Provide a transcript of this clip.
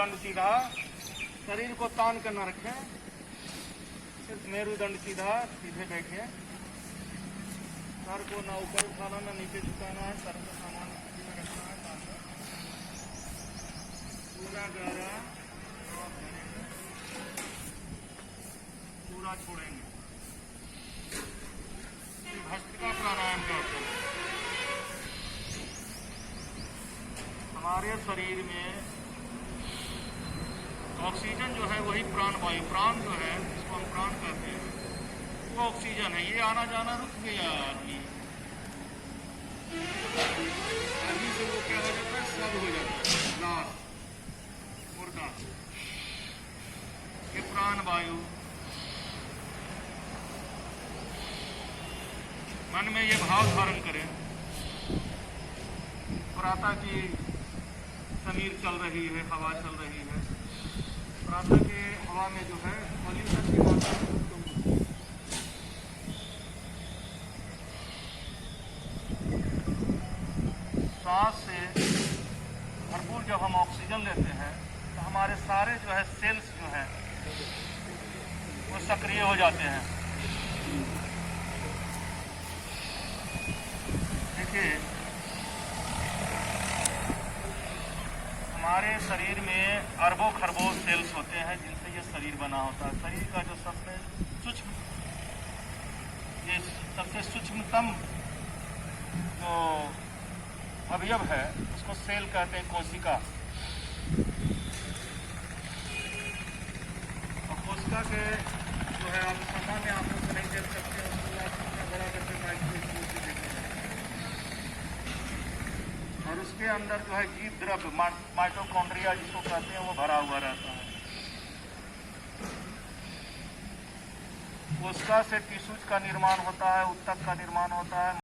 मेरुदंड सीधा, शरीर को तान कर न रखें, सिर्फ मेरुदंड सीधा, सीधे बैठे। सर को ना ऊपर उठाना ना नीचे झुकाना है, सर को सामान्य स्थिति में रखना है। पूरा गहरा पूरा छोड़ेंगे। भस्त्रिका प्राणायाम करते हैं। हमारे शरीर में ऑक्सीजन जो है वही प्राण वायु, प्राण जो है जिसको हम प्राण कहते हैं वो ऑक्सीजन है। ये आना जाना रुक गया आदमी, आदमी से वो क्या हो जाता है, सब हो जाता है, लाश मुर्दा। ये प्राण वायु, मन में ये भाव धारण करें, प्रातः की समीर चल रही है, हवा चल रही है। प्रातः के हवा में जो है पॉल्यूशन की मात्रा बहुत कम होती है। सांस से भरपूर जब हम ऑक्सीजन लेते हैं तो हमारे सारे जो है सेल्स जो है वो सक्रिय हो जाते हैं। देखिए, हमारे शरीर में अरबों खरबों सेल्स होते हैं जिनसे ये शरीर बना होता है। शरीर का जो सबसे सूक्ष्मतम जो अवयव है उसको सेल कहते हैं, कोशिका। और कोशिका के जो है आप सामान्य आंखों से नहीं देख सकते, उसको आप कितना बड़ा करके माइक्रोस्कोप से देखेंगे। और उसके अंदर जो है जीव द्रव्य माइटोकॉन्ड्रिया जिसको कहते हैं वो भरा हुआ रहता है। कोशिका से टिश्यूज का निर्माण होता है, ऊतक का निर्माण होता है।